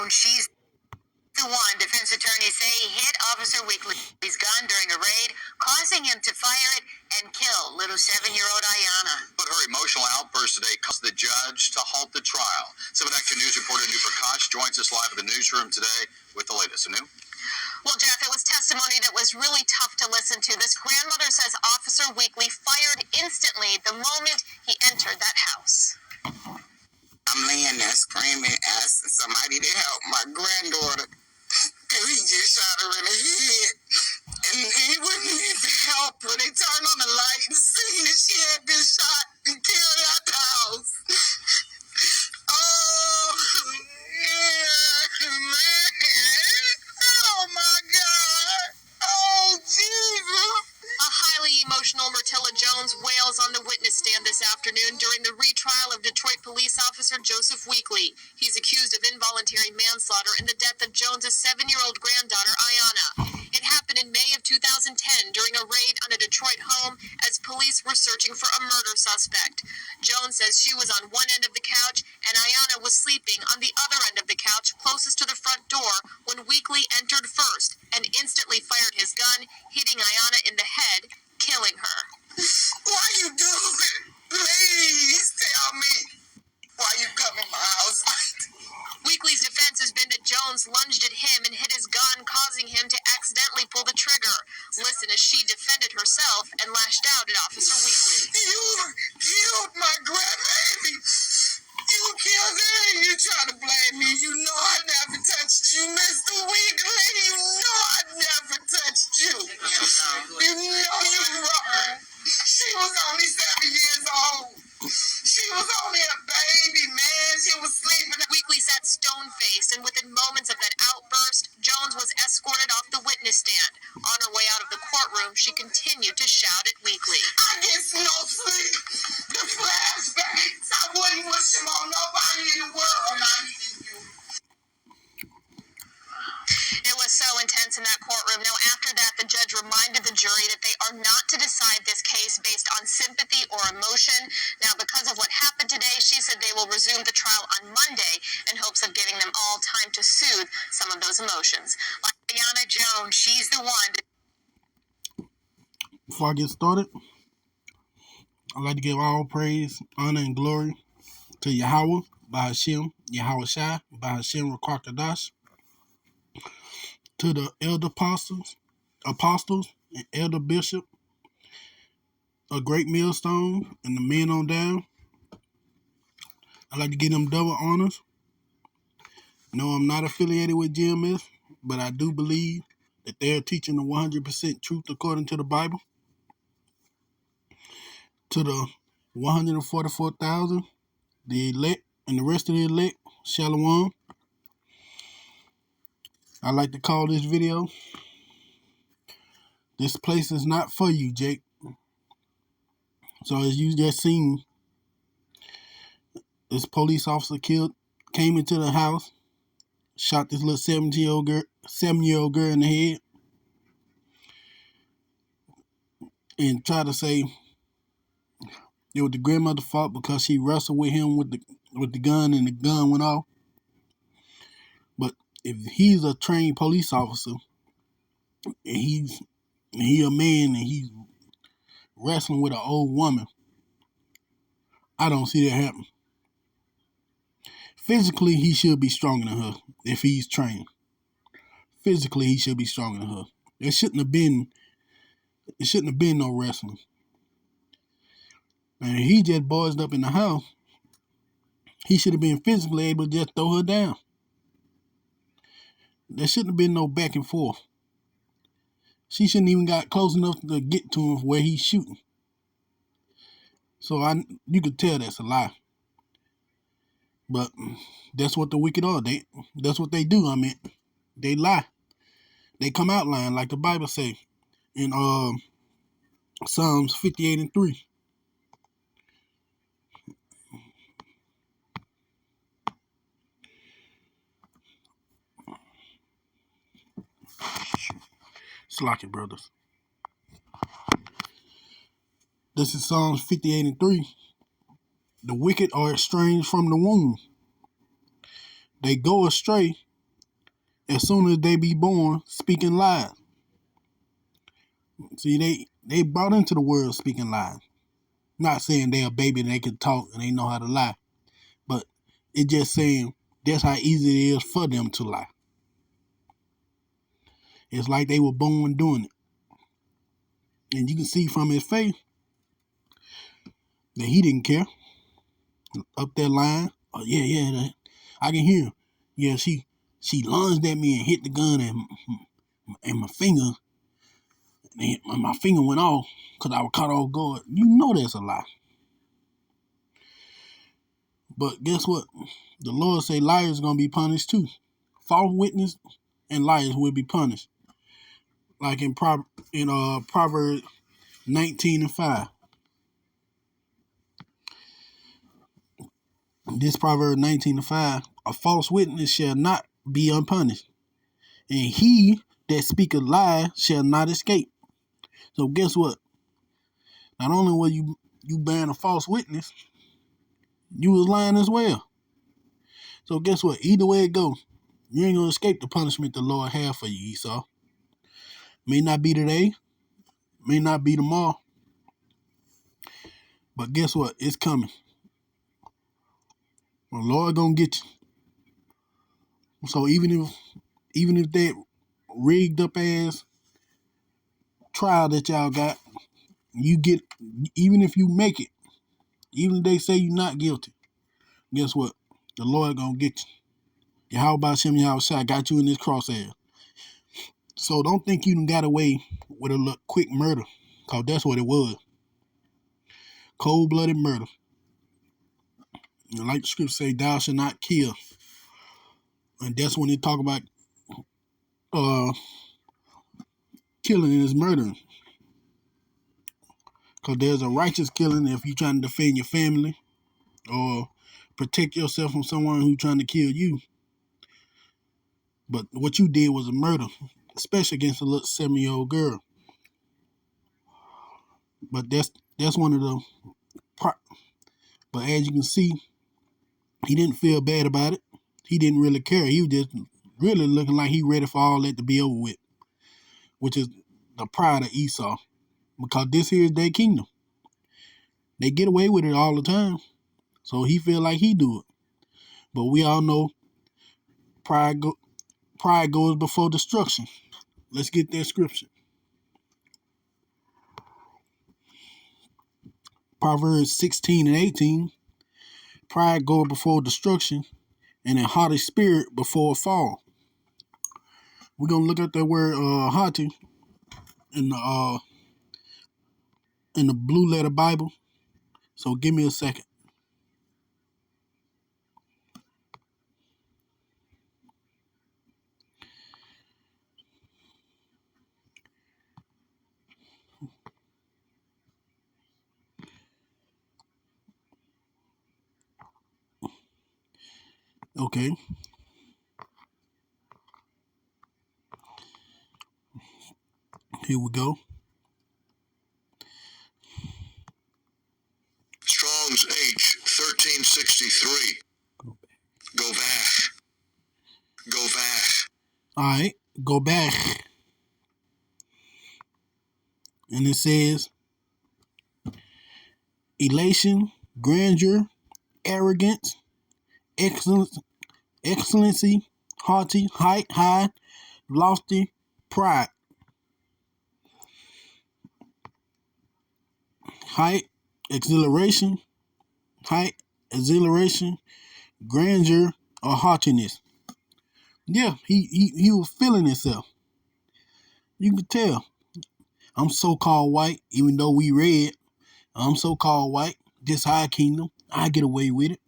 She's the one, defense attorneys say, hit Officer Weekly's gun during a raid, causing him to fire it and kill little 7-year-old Ayana. But her emotional outburst today caused the judge to halt the trial. 7 Action News reporter Anu Prakash joins us live in the newsroom today with the latest. Anu? Well, Jeff, it was testimony that was really tough to listen to. This grandmother says Officer Weekly fired instantly the moment he entered that house. I'm laying there screaming, asking somebody to help my granddaughter. Because he just shot her in the head. And he wouldn't even help her. They turned on the light and seen that she had been shot and killed out the house. Oh, yeah, man. Oh, my God. Oh, Jesus. A highly emotional Myrtilla Jones wails on the witness stand this afternoon during the retrial of Detroit police officer Joseph Weekly. He's accused of involuntary manslaughter in the death of Jones's 7-year-old granddaughter, Ayana. It happened in May of 2010 during a raid on a Detroit home as police were searching for a murder suspect. Jones says she was on one end of the couch and Ayana was sleeping on the other end of the couch closest to the front door when Weekly entered first and instantly fired his gun, hitting Ayana in the head, killing her. Why you do it? Please tell me. Why you come in my house like that? Weekly's defense has been that Jones lunged at him and hit his gun, causing him to accidentally pull the trigger. Listen as she defended herself and lashed out at Officer Weekly. You killed my grandbaby. You killed her and you trying to blame me. You know I never touched you, Mr. Weekly. You know I never touched you. You know you're wrong. She was only 7 years old. She was only a baby, man. She was sleeping. Weekly sat stone-faced, and within moments of that outburst, Jones was escorted off the witness stand. On her way out of the courtroom, she continued to shout at Weekly. I get no sleep. The flashbacks. I wouldn't wish them on nobody in the world. Not even you. It was so intense in that courtroom. Now, after that, the judge reminded the jury that they are not to decide this case based on sympathy or emotion. Now, because of what happened today, she said they will resume the trial on Monday in hopes of giving them all time to soothe some of those emotions. Like Ayana Jones, she's the one. Before I get started, I'd like to give all praise, honor, and glory to Yahweh, by Hashem, Yahweh Shai, by Hashem Rakakadash, to the elder apostles, and elder bishop, a great millstone, and the men on down. I'd like to give them double honors. No, I'm not affiliated with GMS, but I do believe that they're teaching the 100% truth according to the Bible. To the 144,000, the elect, and the rest of the elect, Shalom. I like to call this video, "This place is not for you, Jake." So as you just seen, this police officer came into the house, shot this little 7-year-old girl in the head, and tried to say it was the grandmother's fault because she wrestled with him with the gun and the gun went off. But if he's a trained police officer and he a man and he's wrestling with an old woman, I don't see that happen. Physically, he should be stronger than her if he's trained. Physically, he should be stronger than her. It shouldn't have been no wrestling. And he just boys up in the house. He should have been physically able to just throw her down. There shouldn't have been no back and forth. She shouldn't even got close enough to get to him where he's shooting. So you could tell that's a lie. But that's what the wicked are. That's what they do. I mean, they lie. They come out lying, like the Bible say in Psalms 58:3. Slack it, brothers. This is Psalms 58:3. The wicked are estranged from the womb. They go astray as soon as they be born, speaking lies. See, they brought into the world speaking lies. Not saying they're a baby and they can talk and they know how to lie, but it's just saying that's how easy it is for them to lie. It's like they were born doing it. And you can see from his face that he didn't care. Up that line, oh yeah, I can hear him. Yeah, she lunged at me and hit the gun and my finger went off because I was caught off guard. You know that's a lie. But guess what? The Lord say liars gonna be punished too. False witness and liars will be punished. Like in Proverbs 19:5. This Proverbs 19:5, a false witness shall not be unpunished, and he that speaketh lie shall not escape. So guess what? Not only were you bearing a false witness, you was lying as well. So guess what? Either way it goes, you ain't gonna escape the punishment the Lord have for you, Esau. May not be today, may not be tomorrow, but guess what? It's coming. The Lord gonna get you. So even if that rigged up ass trial that y'all got, you get, even if you make it, even if they say you're not guilty, guess what? The Lord gonna get you. Yahweh Hashem Yahweh Shai got you in this crosshair. So don't think you done got away with a quick murder, because that's what it was. Cold-blooded murder. And like the scripture say, thou shalt not kill. And that's when they talk about killing is murdering. Because there's a righteous killing if you're trying to defend your family or protect yourself from someone who's trying to kill you. But what you did was a murder, especially against a little 7-year-old girl. But that's one of the but as you can see, he didn't feel bad about it. He didn't really care. He was just really looking like he ready for all that to be over with, which is the pride of Esau, because this here is their kingdom. They get away with it all the time, so he feel like he do it. But we all know pride goes before destruction. Let's get that scripture. Proverbs 16:18. Pride goes before destruction, and a haughty spirit before a fall. We're gonna look at that word haughty in the blue letter Bible. So give me a second. Okay. Here we go. Strong's H 1363. Go back. Go back. All right, go back. And it says, elation, grandeur, arrogance, excellency, haughty, height, high, lofty, pride. Height, exhilaration, grandeur, or haughtiness. Yeah, he was feeling himself. You could tell. I'm so-called white, even though we red. I'm so-called white. This high kingdom. I get away with it.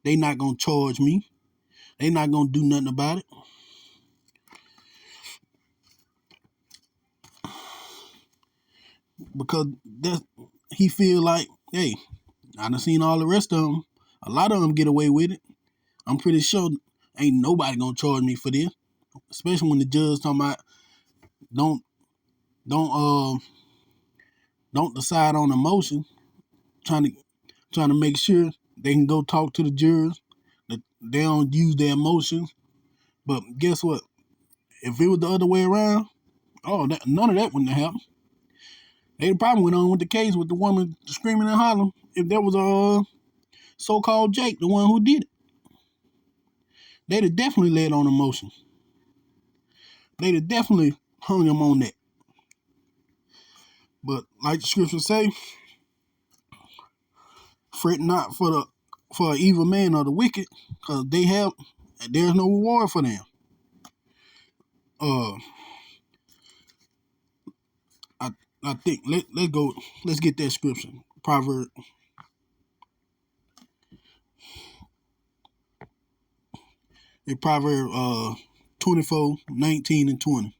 They not going to charge me. They not going to do nothing about it. Because he feel like, hey, I done seen all the rest of them. A lot of them get away with it. I'm pretty sure ain't nobody going to charge me for this. Especially when the judge talking about don't decide on emotion, trying to make sure they can go talk to the jurors, that they don't use their emotions. But guess what? If it was the other way around, none of that wouldn't have happened. They probably went on with the case with the woman screaming and hollering if that was a so-called Jake, the one who did it. They'd have definitely led on emotion. They'd have definitely hung him on that. But like the scriptures say, fret not for an evil man or the wicked, because there's no reward for them. I think let's get that scripture. Proverb 24:19-20.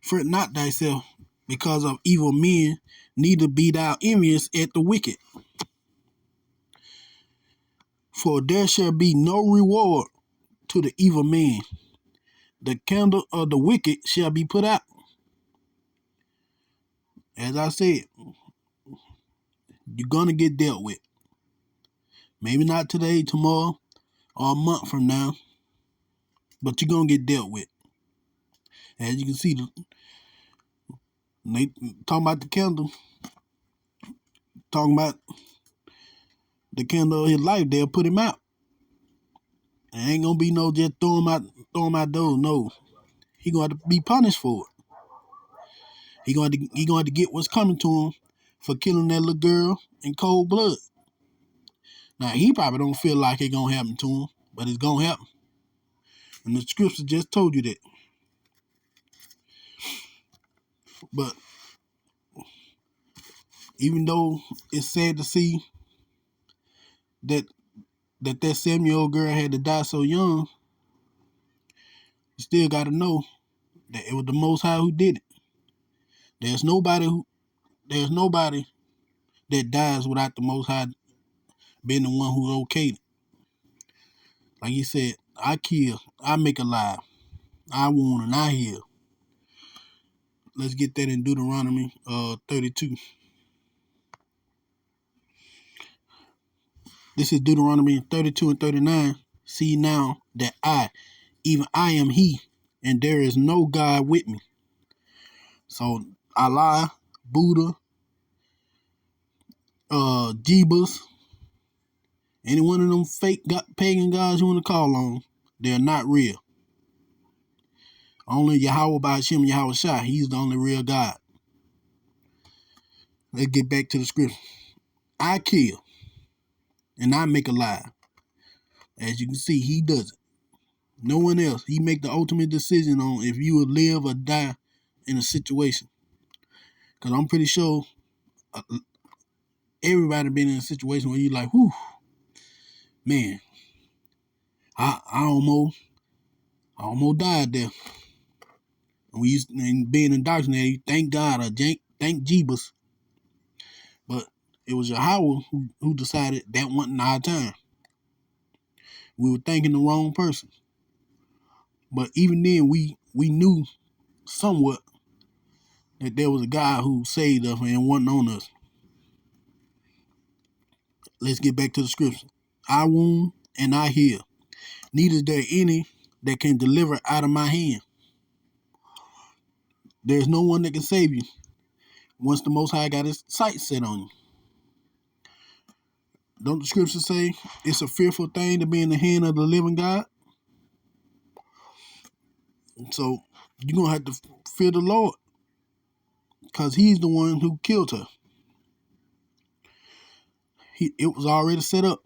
Fret not thyself because of evil men, neither be thou envious at the wicked. For there shall be no reward to the evil man. The candle of the wicked shall be put out. As I said, you're gonna get dealt with. Maybe not today, tomorrow, or a month from now, but you're gonna get dealt with. As you can see, they talking about the candle, talking about the candle of his life. They'll put him out. It ain't gonna be no just throw him out those. No, he gonna have to be punished for it. He gonna have to get what's coming to him for killing that little girl in cold blood. Now he probably don't feel like it gonna happen to him, but it's gonna happen. And the scripture just told you that. But even though it's sad to see that 7-year-old girl had to die so young, you still got to know that it was the Most High who did it. There's nobody that dies without the Most High being the one who okayed it. Like he said, I kill, I make alive, I wound, and I heal. Let's get that in Deuteronomy 32. This is Deuteronomy 32 and 39. See now that even I am he, and there is no God with me. So Allah, Buddha, Jebus, any one of them fake pagan gods you want to call on, they're not real. Only Yahweh by Hashem, Yahweh Shai, he's the only real God. Let's get back to the scripture. I kill, and I make alive. As you can see, he does it. No one else. He make the ultimate decision on if you will live or die in a situation. Because I'm pretty sure everybody been in a situation where you're like, whew, man, I almost died there. And we used to being indoctrinated, thank God or thank Jebus. But it was Yahweh who decided that wasn't our time. We were thanking the wrong person. But even then, we knew somewhat that there was a God who saved us and wasn't on us. Let's get back to the scripture. I wound and I heal. Neither is there any that can deliver out of my hand. There's no one that can save you once the Most High got his sights set on you. Don't the scripture say it's a fearful thing to be in the hand of the living God? So you're going to have to fear the Lord because he's the one who killed her. It was already set up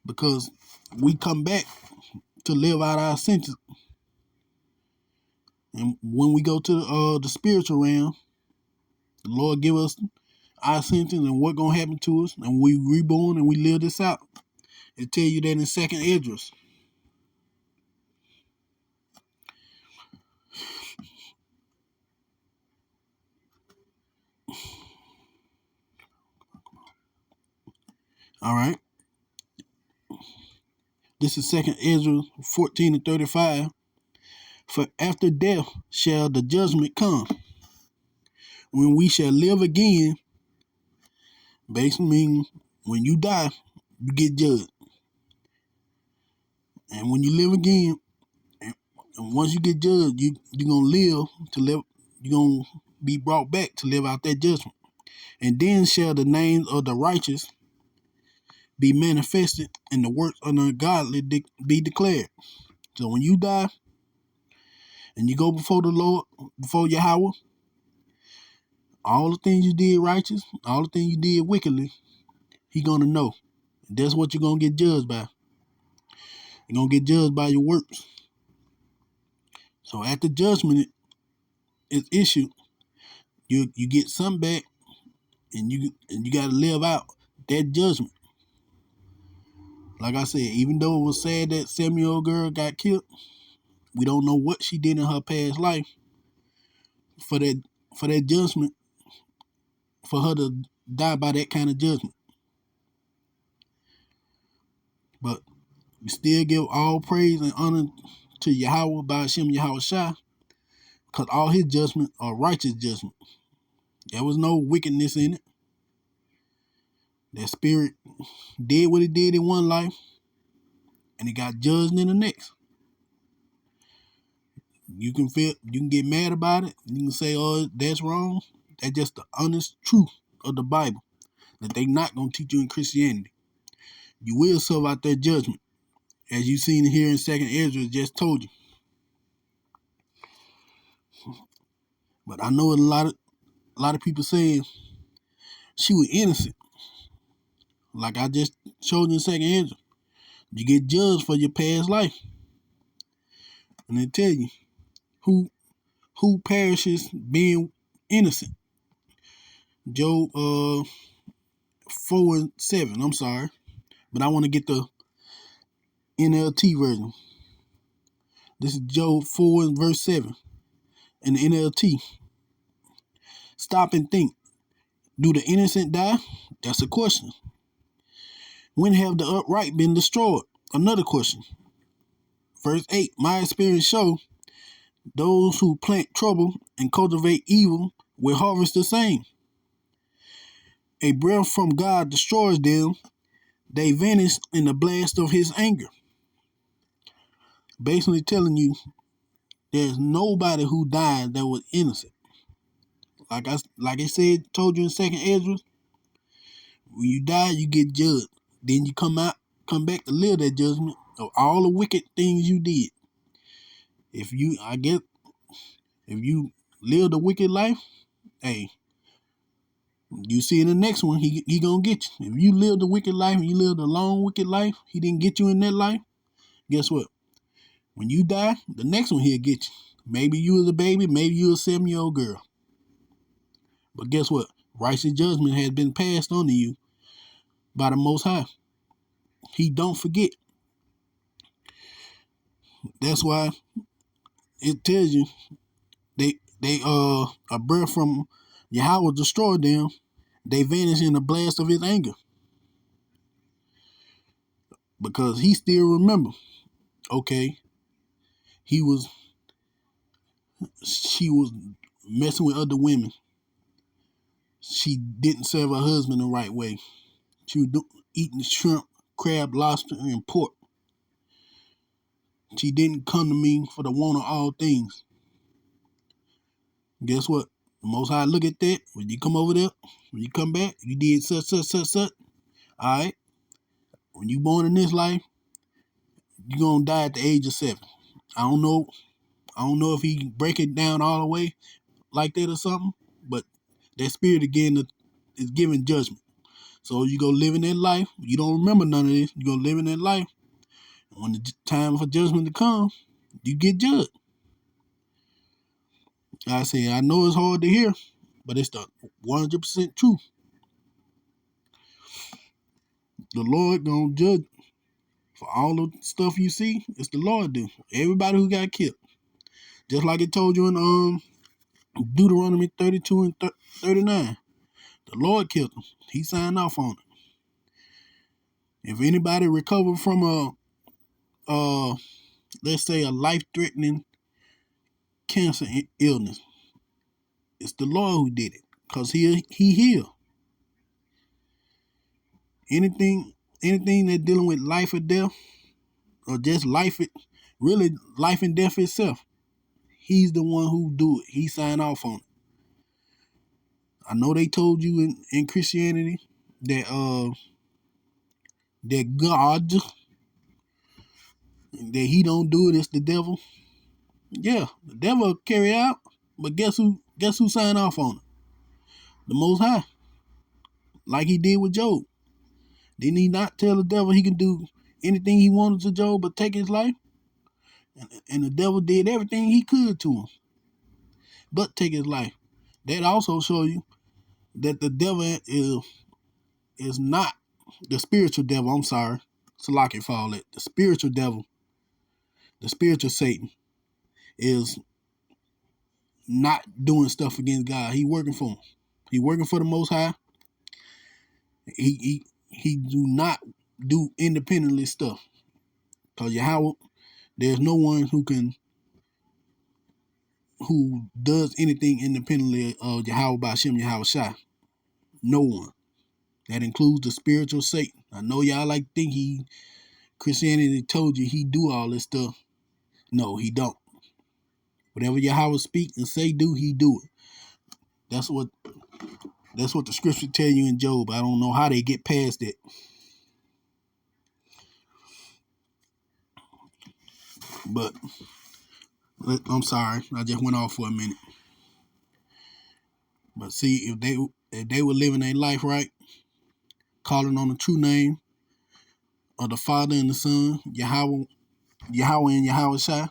because we come back to live out our sentence. And when we go to the spiritual realm, the Lord give us our sentence and what's going to happen to us. And we reborn and we live this out. It tell you that in 2nd Esdras. All right. This is 2nd Esdras 14 and 35. For after death shall the judgment come, when we shall live again. Basically mean when you die, you get judged. And when you live again, And once you get judged, you're gonna live to live. You're gonna be brought back to live out that judgment. And then shall the names of the righteous be manifested, and the works of the ungodly be declared. So when you die and you go before the Lord, before Yahweh, all the things you did righteous, all the things you did wickedly, He gonna know. That's what you're gonna get judged by. You're gonna get judged by your works. So at the judgment is issued, you get something back, and you gotta live out that judgment. Like I said, even though it was sad that 7-year-old girl got killed, we don't know what she did in her past life for that judgment, for her to die by that kind of judgment. But we still give all praise and honor to Yahweh by Hashem Yahweh Shai, because all His judgment are righteous judgment. There was no wickedness in it. That spirit did what it did in one life, and it got judged in the next. You can get mad about it. You can say, "Oh, that's wrong." That's just the honest truth of the Bible that they not gonna teach you in Christianity. You will serve out that judgment, as you seen here in 2nd Ezra just told you. But I know a lot of people saying she was innocent. Like I just showed you in 2nd Ezra, you get judged for your past life, and they tell you who perishes being innocent. Job 4:7. I'm sorry, but I want to get the NLT version. This is Job 4:7 in the NLT. Stop and think. Do the innocent die? That's a question. When have the upright been destroyed? Another question. Verse 8. My experience show those who plant trouble and cultivate evil will harvest the same. A breath from God destroys them. They vanish in the blast of His anger. Basically telling you there's nobody who died that was innocent. Like I said, told you in 2nd Ezra, when you die, you get judged. Then you come back to live that judgment of all the wicked things you did. If you live the wicked life, hey, you see in the next one, he gonna get you. If you live the wicked life and you live the long wicked life, He didn't get you in that life, guess what? When you die, the next one He'll get you. Maybe you was a baby, maybe you was a 7-year-old girl. But guess what? Righteous judgment has been passed on to you by the Most High. He don't forget. That's why it tells you a breath from Yahweh destroyed them. They vanish in the blast of His anger. Because He still remember. Okay, she was messing with other women. She didn't serve her husband the right way. She was eating shrimp, crab, lobster, and pork. She didn't come to me for the want of all things. Guess what? The Most High look at that. When you come over there, when you come back, you did such. Alright? When you born in this life, you're going to die at the age of 7. I don't know if He break it down all the way like that or something, but that spirit again is giving judgment. So you go live in that life. You don't remember none of this. You go live in that life. And when the time for judgment to come, you get judged. I say, I know it's hard to hear, but it's the 100% truth. The Lord gonna judge for all the stuff you see. It's the Lord do. Everybody who got killed. Just like it told you in Deuteronomy 32 and 39. The Lord killed them. He signed off on it. If anybody recovered from let's say a life-threatening cancer illness, it's the Lord who did it, because he healed. Anything that dealing with life or death, or just life really life and death itself. He's the one who do it. He signed off on it. I know they told you in Christianity that that God, that he don't do it, it's the devil. Yeah, the devil carry out, but guess who signed off on it? The Most High, like he did with Job. Didn't he not tell the devil he can do anything he wanted to Job but take his life? And the devil did everything he could to him but take his life. That also shows you that the devil is not the spiritual devil. I'm sorry, Salaki for all that. The spiritual devil, the spiritual Satan, is not doing stuff against God. He working for him. He working for the Most High. He do not do independently stuff. Cause Yahweh, there's no one who does anything independently of Yahweh Ba'Shem Yahweh Shai. No one. That includes the spiritual Satan. I know y'all like think Christianity told you he do all this stuff. No, he don't. Whatever Yahweh speak and say do, he do it. That's what the scripture tell you in Job. I don't know how they get past it. But I'm sorry, I just went off for a minute. But see, if they were living their life right, calling on the true name of the Father and the Son, Yahweh and Yahweh Shai,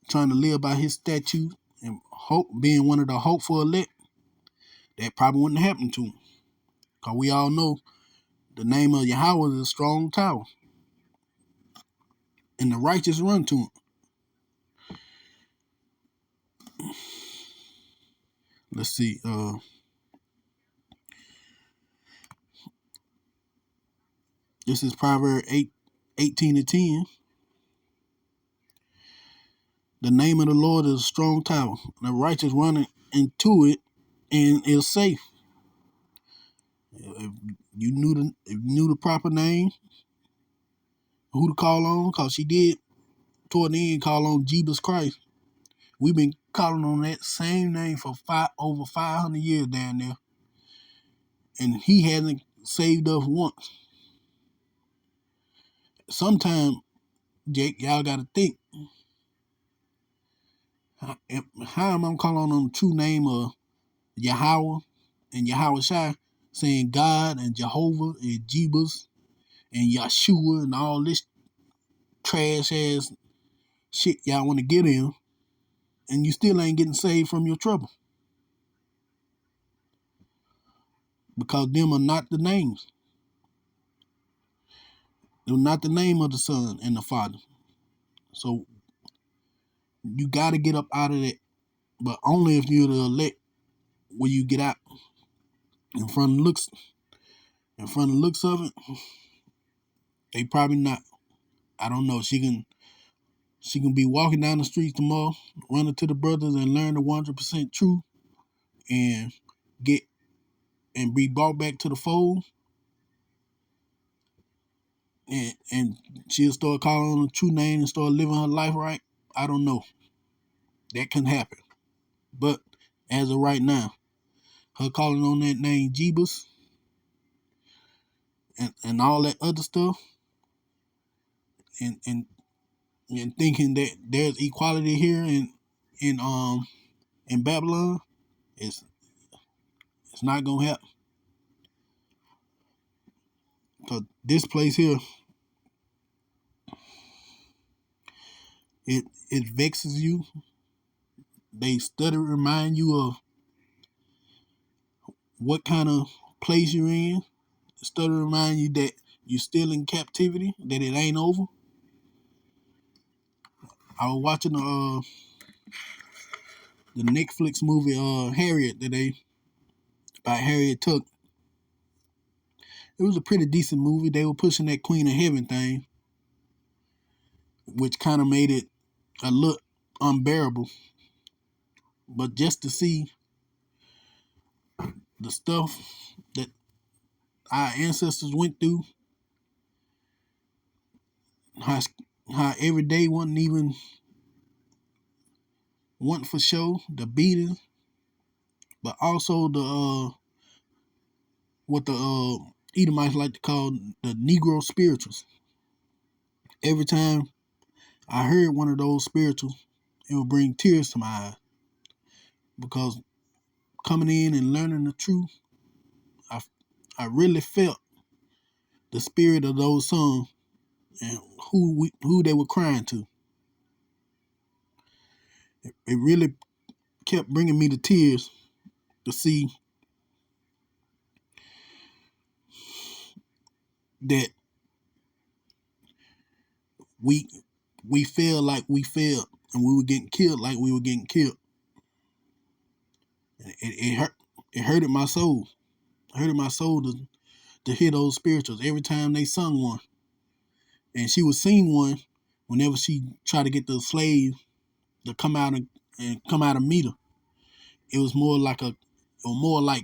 trying to live by his statutes and hope, being one of the hopeful elect, that probably wouldn't happen to him. Because we all know the name of Yahweh is a strong tower. And the righteous run to him. Let's see. This is Proverbs 8:18-10. The name of the Lord is a strong tower. The righteous run into it and is safe. If you knew the proper name, who to call on, because she did toward the end call on Jesus Christ. We've been calling on that same name for over 500 years down there. And he hasn't saved us once. Sometimes, Jake, y'all got to think, how am I calling on the true name of Yahweh and Yahweh Shai, saying God and Jehovah and Jebus and Yeshua and all this trash ass shit y'all want to get in, and you still ain't getting saved from your trouble? Because them are not the names. They're not the name of the Son and the Father. So you got to get up out of that, but only if you're the elect where you get out. In front of the looks of it, they probably not. I don't know. She can be walking down the streets tomorrow, running to the brothers and learn the 100% truth and be brought back to the fold, and she'll start calling on the true name and start living her life right. I don't know. That can happen. But as of right now, her calling on that name Jebus and all that other stuff, and thinking that there's equality here in Babylon, it's not gonna happen. Cause this place here, it vexes you. They study remind you of what kind of place you're in. Study remind you that you're still in captivity, that it ain't over. I was watching the Netflix movie Harriet today, by Harriet Tubman. It was a pretty decent movie. They were pushing that Queen of Heaven thing, which kind of made it a look unbearable. But just to see the stuff that our ancestors went through, how every day wasn't for show, the beating, but also the what the Edomites like to call the Negro spirituals. Every time I heard one of those spirituals, it would bring tears to my eyes, because coming in and learning the truth, I really felt the spirit of those songs and who they were crying to. It really kept bringing me to tears to see that we felt like we felt, and we were getting killed like we were getting killed. It hurt. It hurted my soul. It hurted my soul to hear those spirituals every time they sung one. And she would sing one whenever she tried to get the slave to come out and meet her. It was more like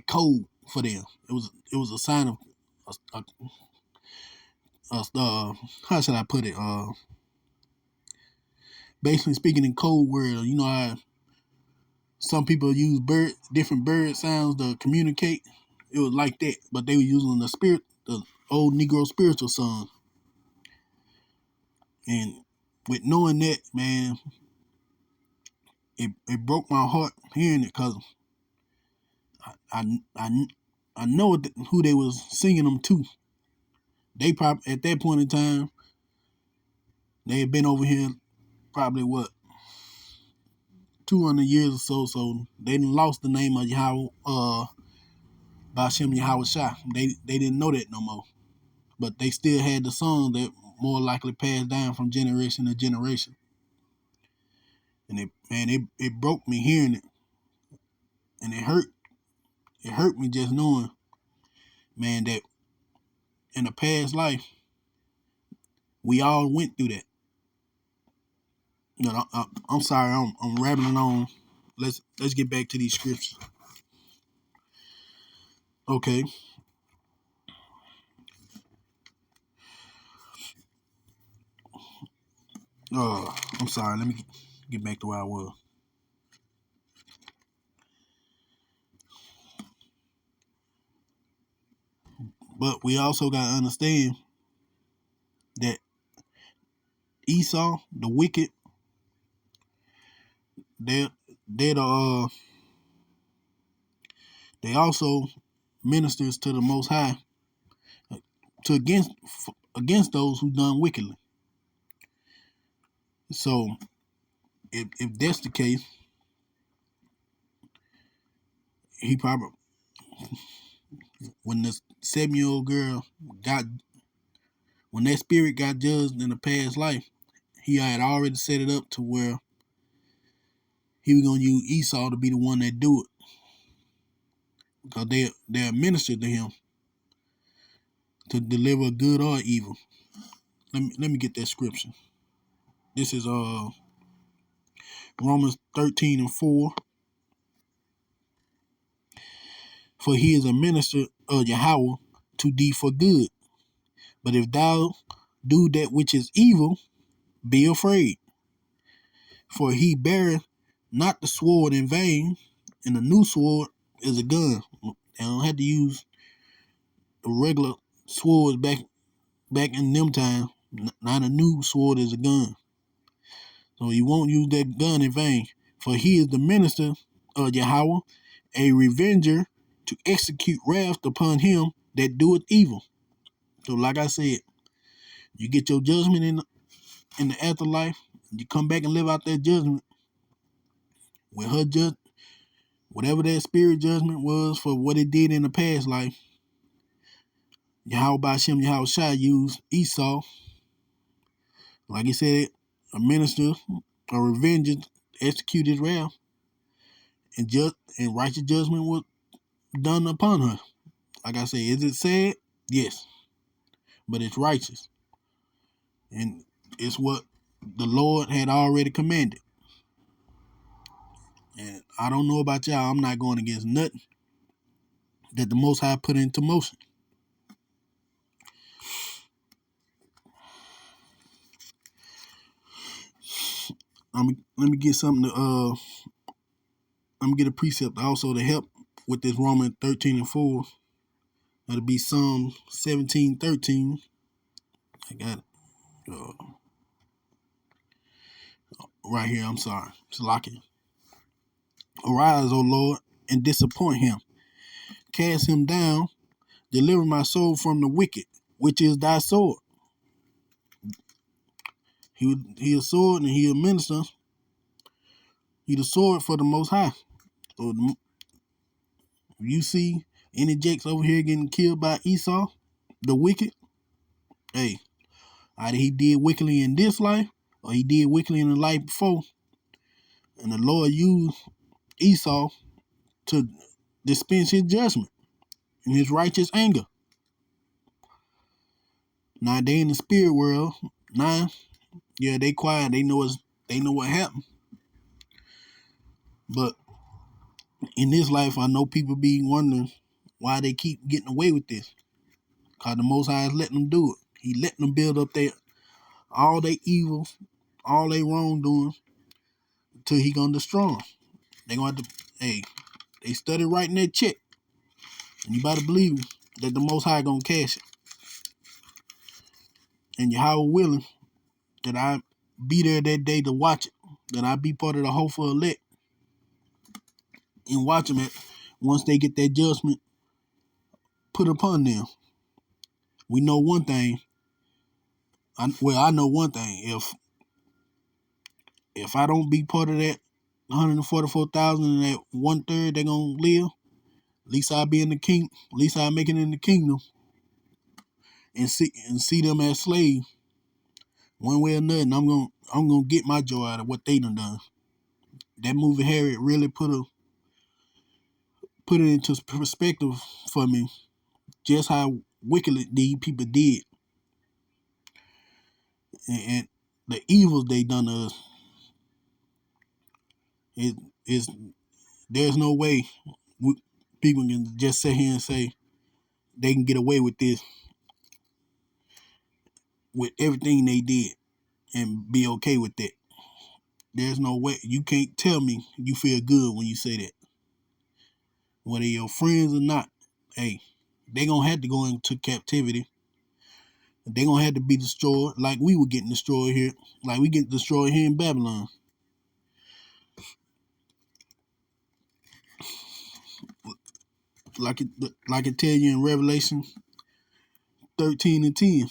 code for them. It was a sign of how should I put it? Basically speaking in code word. You know how some people use different bird sounds to communicate. It was like that, but they were using the old Negro spiritual song. And with knowing that, man, it broke my heart hearing it, because I know who they was singing them to. They probably at that point in time, they had been over here probably 200 years or so they done lost the name of Yahweh, Bashem Yahweh Shai. They didn't know that no more. But they still had the song that more likely passed down from generation to generation. And it broke me hearing it. And it hurt me just knowing, man, that in a past life, we all went through that. No, I'm sorry, I'm rambling on. Let's get back to these scriptures. Okay. I'm sorry. Let me get back to where I was. But we also gotta understand that Esau, the wicked, they also ministers to the Most High, to against those who done wickedly. So if that's the case, he probably, when the 7-year-old girl when that spirit got judged in a past life, he had already set it up to where he was gonna use Esau to be the one that do it, because they're ministered to him to deliver good or evil. Let me get that scripture. This is Romans 13:4. For he is a minister of Yahweh to thee for good. But if thou do that which is evil, be afraid. For he beareth not the sword in vain, and the new sword is a gun. They don't have to use the regular swords back in them times. Now the new sword is a gun. So he won't use that gun in vain. For he is the minister of Yahweh, a revenger to execute wrath upon him that doeth evil. So like I said, you get your judgment in the afterlife, you come back and live out that judgment with her whatever that spirit judgment was for what it did in the past life. Yahweh Bashem Yahweh Shai used Esau, like he said, a minister, a revenger, execute his wrath, and righteous judgment was done upon her. Like I say, is it sad? Yes. But it's righteous. And it's what the Lord had already commanded. And I don't know about y'all, I'm not going against nothing that the Most High put into motion. let me get something to I'm gonna get a precept also to help with this Romans 13:4. That'll be Psalm 17:13. I got it right here. I'm sorry. It's locking. Arise, O Lord, and disappoint him. Cast him down. Deliver my soul from the wicked, which is thy sword. He a sword and he a minister. He the sword for the Most High. So you see any jakes over here getting killed by Esau, the wicked, hey, either he did wickedly in this life or he did wickedly in the life before. And the Lord used Esau to dispense his judgment and his righteous anger. Now they in the spirit world. Now, yeah, they quiet. They know what happened. But in this life, I know people be wondering why they keep getting away with this. Cause the Most High is letting them do it. He letting them build up all their evils, all their wrongdoing, until he gonna destroy them. They gonna have to, hey, they study writing that check, and you better believe that the Most High gonna cash it. And Yahweh willing that I be there that day to watch it, that I be part of the hopeful elect and watch them it once they get that judgment put upon them. We know one thing. I know one thing. If I don't be part of that 144,000 and that 1/3 they gonna live, at least I'll be in the king. At least I'll make it in the kingdom and see them as slaves. One way or another, I'm gonna get my joy out of what they done. That movie Harriet really put it into perspective for me, just how wickedly these people did and the evils they done to us. There's no way people can just sit here and say they can get away with this, with everything they did, and be okay with that. There's no way. You can't tell me you feel good when you say that. Whether your friends or not, hey, they gonna have to go into captivity. They gonna have to be destroyed like we were getting destroyed here, like we get destroyed here in Babylon. Like it tell you in Revelation 13:10.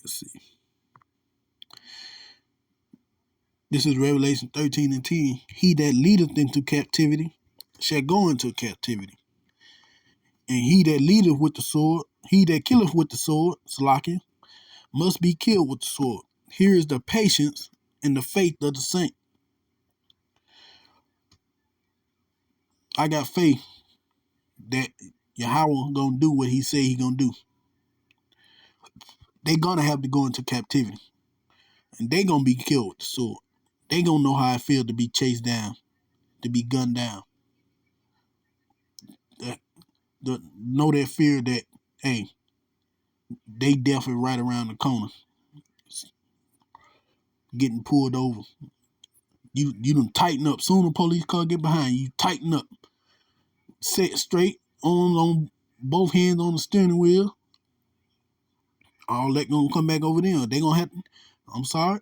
Let's see. This is Revelation 13:10. He that leadeth into captivity shall go into captivity. And he that leadeth with the sword, he that killeth with the sword, Salakia, must be killed with the sword. Here is the patience and the faith of the saint. I got faith that Yahweh gonna do what he say he gonna do. They gonna have to go into captivity. And they gonna be killed with the sword. They gonna know how it feel to be chased down, to be gunned down. Know that fear that, hey, they definitely right around the corner, getting pulled over. You done tighten up. Soon the police car get behind you, tighten up. Set straight, on both hands on the steering wheel. All that gonna come back over them. They gonna have to, I'm sorry.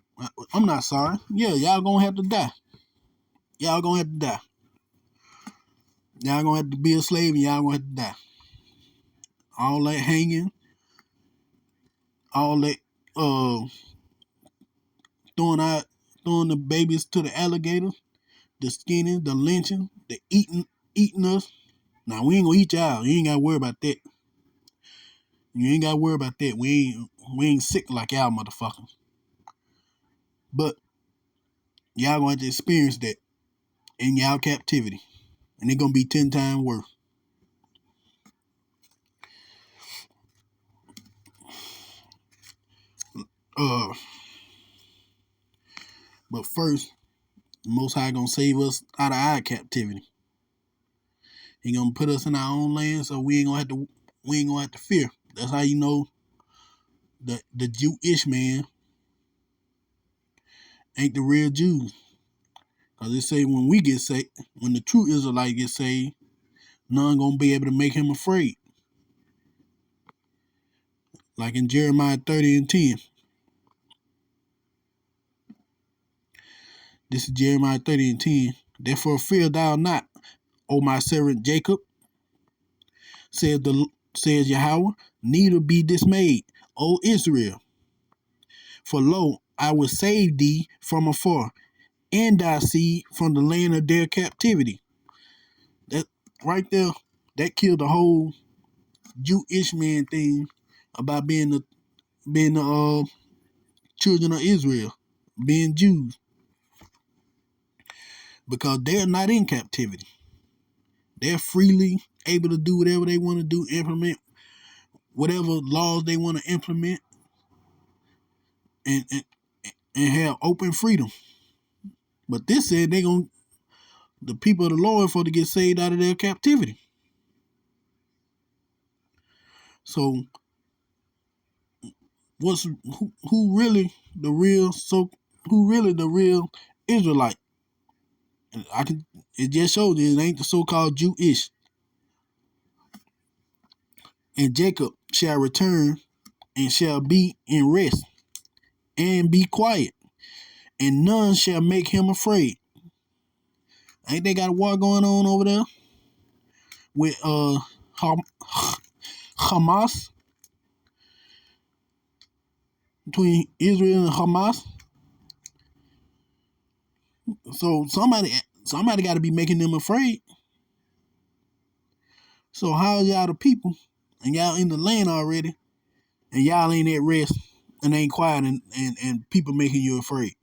I'm not sorry. Yeah, y'all gonna have to die. Y'all gonna have to die. Y'all gonna have to be a slave and y'all gonna have to die. All that hanging, all that throwing the babies to the alligators, the skinning, the lynching, the eating us. Now we ain't gonna eat y'all. You ain't gotta worry about that. You ain't gotta worry about that. We ain't sick like y'all motherfuckers. But y'all gonna have to experience that in y'all captivity. And it's gonna be 10 times worse. But first, the Most High gonna save us out of our captivity. He gonna put us in our own land, so we ain't gonna have to fear. That's how you know the Jewish man ain't the real Jews. Cause it say when we get saved, when the true Israelite gets saved, none gonna be able to make him afraid. Like in Jeremiah 30:10. This is Jeremiah 30:10. Therefore fear thou not, O my servant Jacob, says Yahweh, neither be dismayed, O Israel. For lo, I will save thee from afar, and thy seed from the land of their captivity. That right there, that killed the whole Jewish man thing about being the children of Israel, being Jews, because they're not in captivity. They're freely able to do whatever they want to do, implement whatever laws they want to implement, and have open freedom. But this said the people of the Lord for to get saved out of their captivity. So who really the real Israelite? It just shows you it ain't the so-called Jewish. And Jacob shall return and shall be in rest and be quiet, and none shall make him afraid. Ain't they got a war going on over there with Hamas, between Israel and Hamas? So somebody got to be making them afraid. So how y'all the people, and y'all in the land already, and y'all ain't at rest and ain't quiet, and people making you afraid?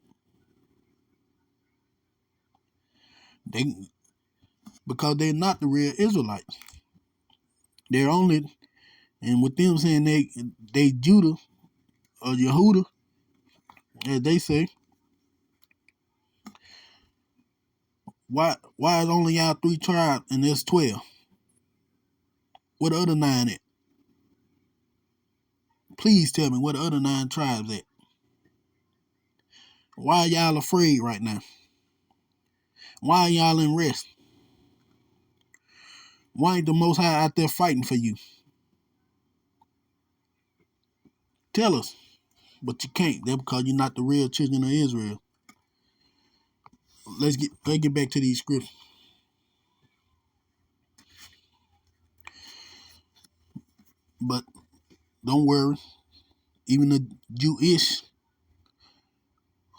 Because they're not the real Israelites. They're only, and with them saying they Judah or Yehuda, as they say. Why is only y'all 3 tribes and there's 12? Where the other 9 at? Please tell me where the other 9 tribes at. Why are y'all afraid right now? Why are y'all in rest? Why ain't the Most High out there fighting for you? Tell us. But you can't. That's because you're not the real children of Israel. Let's get back to these scriptures. But don't worry. Even the Jewish,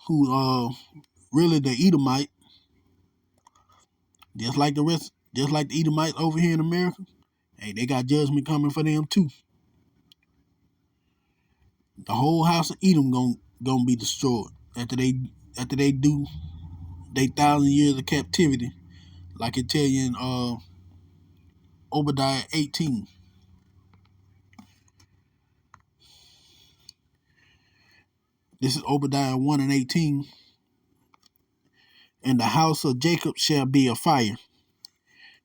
who really the Edomite, just like the Edomites over here in America, hey, they got judgment coming for them too. The whole house of Edom gonna be destroyed after they do they 1,000 years of captivity, like it tell you in Obadiah 18. This is Obadiah 1:18. And the house of Jacob shall be a fire,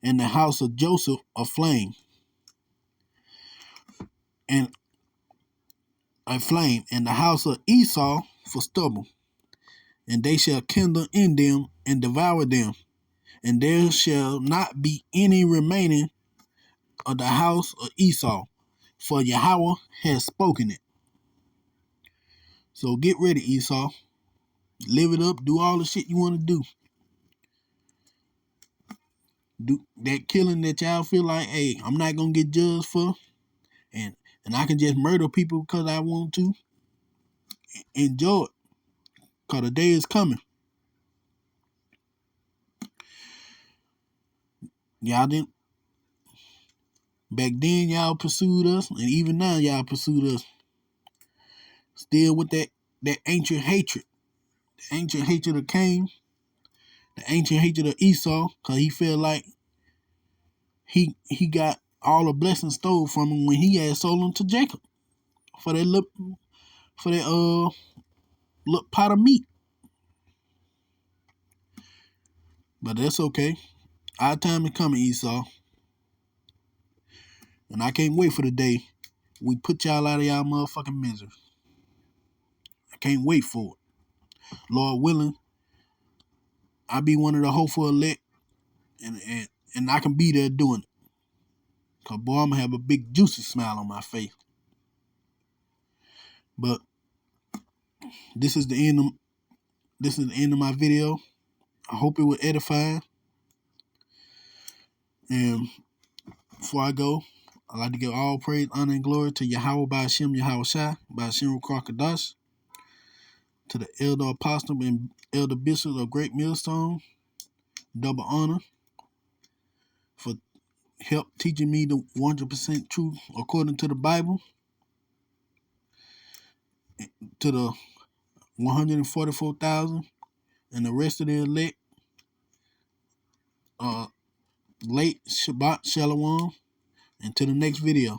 and the house of Joseph a flame, and the house of Esau for stubble, and they shall kindle in them and devour them, and there shall not be any remaining of the house of Esau, for Yahweh has spoken it. So get ready, Esau. Live it up. Do all the shit you want to do. Do that killing that y'all feel like, hey, I'm not gonna get judged for, and I can just murder people because I want to. Enjoy it, cause the day is coming. Y'all didn't. Back then, y'all pursued us, and even now, y'all pursued us. Still with that ancient hatred. The ancient hatred of Cain. The ancient hatred of Esau, because he felt like he got all the blessings stole from him when he had sold them to Jacob for that little pot of meat. But that's okay. Our time is coming, Esau. And I can't wait for the day we put y'all out of y'all motherfucking misery. can't wait for it. Lord willing, I'll be one of the hopeful elect, and I can be there doing it. Because, boy, I'm going to have a big juicy smile on my face. But this is the end of my video. I hope it was edifying. And before I go, I'd like to give all praise, honor, and glory to Yahweh Ba'ashem Yahweh Shai, Ba'ashem Ruach, to the elder apostle and elder bishop of Great Millstone, double honor for help teaching me the 100% truth according to the Bible, to the 144,000 and the rest of the elect, late Shabbat Shalom, and to the next video.